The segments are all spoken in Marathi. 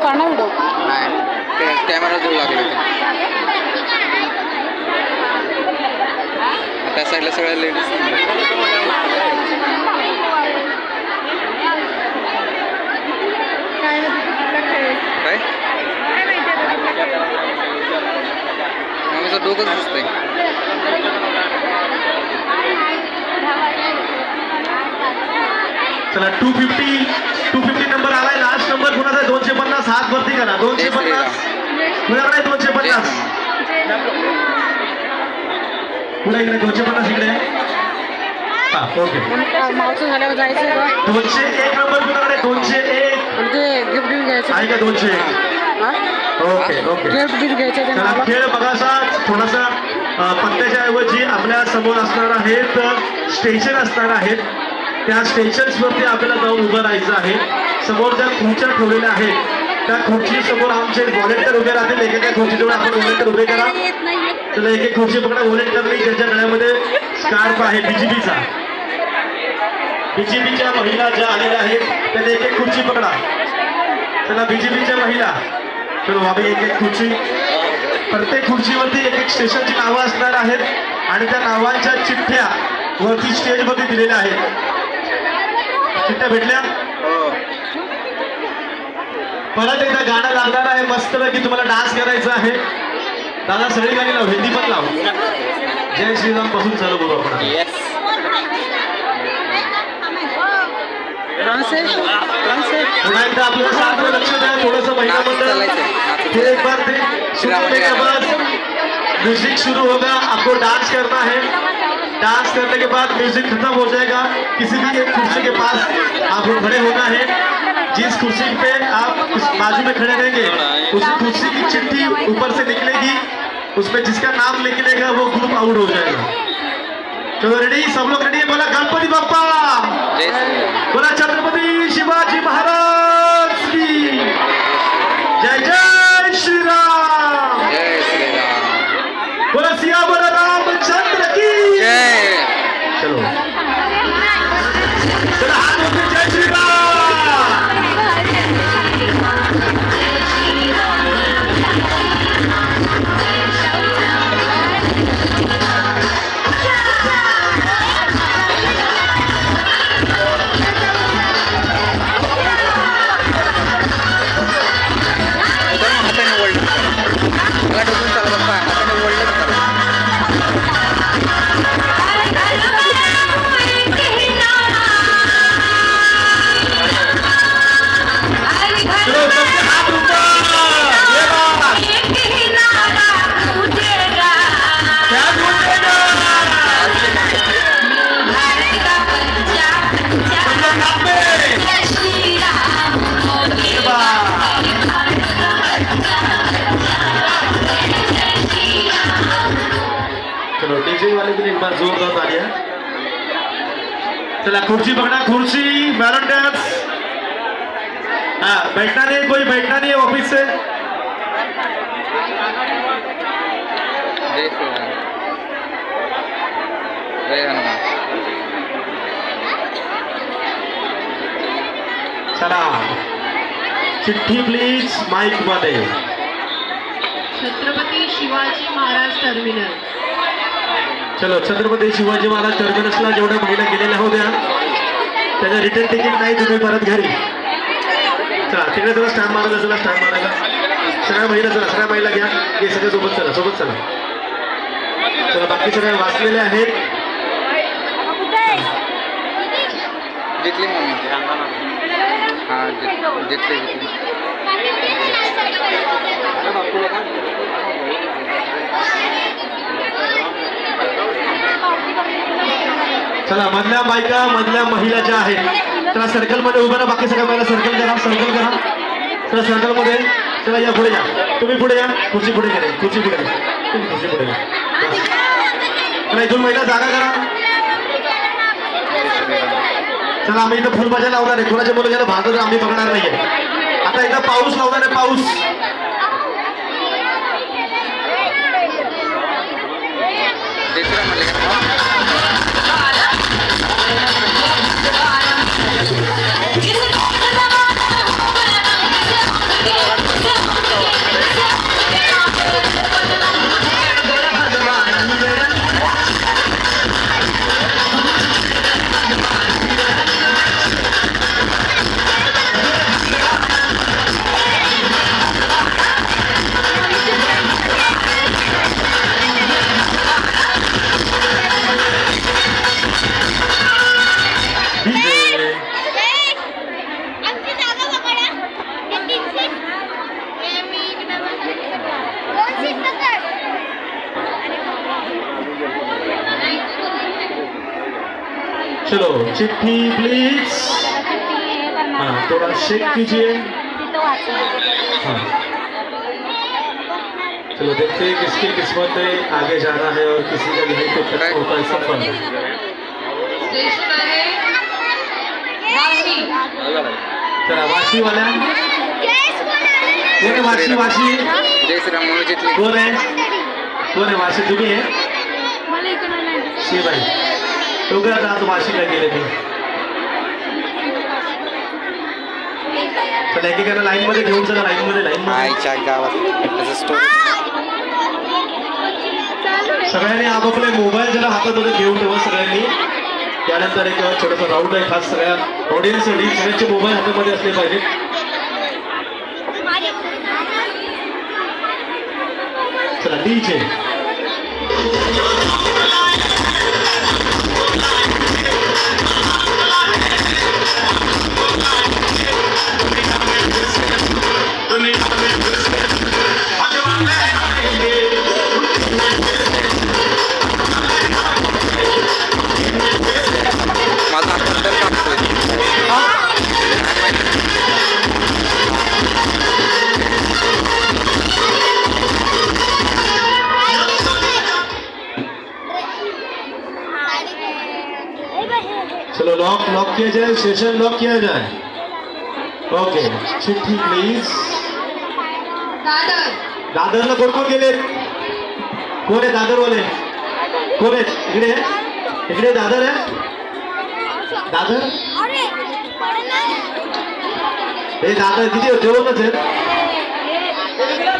काढणार व्हिडिओ नाही कॅमेरा जोड लागले त्या साईडला सगळ्या लेडीज काय आम्ही डोकंच दिसतंय चला 250 नंबर आलाय लास्ट नंबर कुणाचा 250 हात वरती करा 250 कुणाकडे 250 पुढे इकडे 250 इकडे हा ओके मावचं झाल्यावर जायचं का 201 नंबर कुणाकडे 201 म्हणजे गिफ्ट घेऊन घ्यायचं आहे का 201 ओके ओके गिफ्ट गिफ्ट घ्यायचं ते चला मला खेळ बघासा थोडासा पत्त्याच्या ऐवजी आपल्या समोर असणार आहेत स्टेशन असणार आहेत त्या स्टेशन्स वरती आपल्याला जाऊन उभं राहायचं आहे समोर ज्या खुर्च्या ठेवलेल्या आहेत त्या खुर्ची समोर आमचे व्हॉलेंटियर उभे राहतील एकेका खुर्चीजवळ आपण व्हॉलेंटियर उभे करा चला एक एक खुर्ची पकडा व्हॉलेंटियरनी ज्यांच्या गळ्यामध्ये स्कार्फ आहे बीजेपीच्या महिला ज्या आलेल्या आहेत त्यांनी एक एक खुर्ची पकडा चला बीजेपीच्या महिला चलो बाबी एक एक खुर्ची प्रत्येक खुर्चीवरती एक एक स्टेशनची नावं असणार आहेत आणि त्या नावांच्या चिठ्ठ्या वरती स्टेजवरती दिलेल्या आहेत चिठ्ठ्या भेटल्या परत एकदा गाणं लागणार आहे मस्त की तुम्हाला डान्स करायचा आहे दादा सगळी गाणी लाव हिंदी पण लाव जय श्रीराम पासून चालू करू आपण पुन्हा एकदा आपल्याला साथ लक्ष द्या थोडस महिला मंडळ फिर एक बार सुनने के बाद म्यूजिक शुरू होगा आपको डांस करना है डांस करने के बाद म्यूजिक खत्म हो जाएगा किसी भी एक कुर्सी के पास आपको खड़े होना है जिस कुर्सी पे आप उस बाजू में खड़े रहेंगे उस कुर्सी की चिट्ठी ऊपर से निकलेगी उसमें जिसका नाम निकलेगा वो ग्रुप आउट हो जाएगा चलो रेडी सब लोग रेडी बोला गणपति बप्पा बोला छत्रपति शिवाजी महाराज की जय जय श्री राम बोला सियावर रामचंद्र की जय चलो चलो हाथ उठे जय श्री राम वाले भी एक बार जोरदार तालियां चला खुर्ची पकड़ा खुर्ची मैरन डांस हाँ बैठना नहीं कोई बैठना नहीं है ऑफिस से चला चिट्ठी प्लीज माइक मध्ये छत्रपती शिवाजी महाराज टर्मिनल चलो छत्रपती शिवाजी महाराज टर्मिनसला जेवढ्या महिला गेलेल्या होत्या त्याचं रिटर्न तिकीट नाही तुम्ही परत घरी चला तिकडे तुला स्टॅम्प मारायला चला स्टॅम्प मारायला सगळ्या महिला घ्या हे सगळ्या सोबत चला चला बाकी सगळ्या वाचलेले आहेत जितली चला मधल्या बायका मधल्या महिला ज्या आहेत चला सर्कल मध्ये उभं राहा बाकी सगळ्या महिला सर्कल करा चला सर्कल मध्ये चला या पुढे या तुम्ही पुढे या खुर्ची पुढे गेले खुर्ची पुढे तुम्ही खुर्ची पुढे चला इथून महिला जागा करा चला आम्ही इथं फुलबाजा लावणार आहे कोणाच्या मुलं गेलं भाग आम्ही बघणार नाहीये आता इथं पाऊस लावणार आहे पाऊस Give it all the love, चलो चिट्ठी प्लीज। हाँ थोड़ा शेक कीजिए। हाँ चलो देखते हैं किसकी किस्मत में आगे जाना है और किसी का यहीं पे खत्म होता है सफर। स्टेशन आहे वाशी. चला वाशी वाला कोण आहे? वाशी वाशी जय श्रीराम म्हणून जितली. कोण आहे वाशी? तुम्ही आहे शिवाई दोघं आज वाशीला गेले मी. चला एकेकाला लाईन मध्ये घेऊन चला लाईन मध्ये आईच्या गावात त्याचं स्टोरी. सगळ्यांनी आपापले मोबाईल जरा हातामध्ये घेऊन ठेवा सगळ्यांनी. त्यानंतर एक छोटंसं राऊंड आहे खास सगळ्या ऑडियन्ससाठी. सगळ्यांचे मोबाईल हातामध्ये असले पाहिजे. चला डीजे माझा हत्तर कापतोय. चलो लॉक किया जाए. सेशन लॉक किया जाए. ओके चिट्ठी प्लीज. दादर. दादरला कोण कोण गेले? कोण आहे दादरवाले? कोण आहेत? इकडे इकडे दादर आहे. दादर हे दादर किती जेवणच आहेत.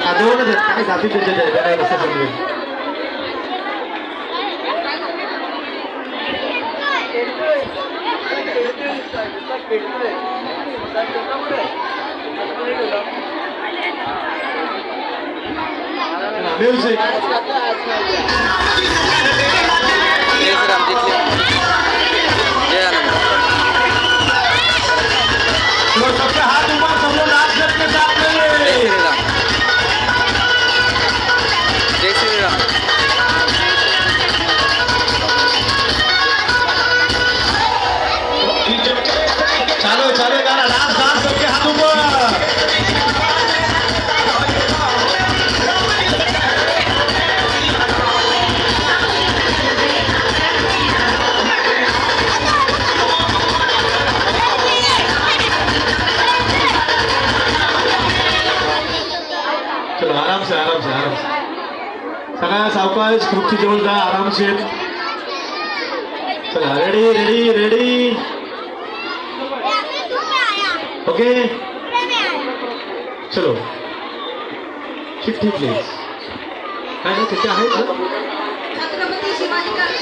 हा जेवणच आहेत काय जाती त्याच्या कसं समजेल. म्युझिक जय श्रीराम जितली. जय आनंद. तो सबके हाथ ऊपर सब लोग नाच करके साथ जय में. श्रीराम. जय श्रीराम. चालू है गाना. डांस सबके हाथ ऊपर. चलो आराम से सगळ्या सावकाश खुर्ची जवळ जा आरामशीर. चला रेडी ओके. चलो चिट्ठी प्लीज. काय ना तिथे आहे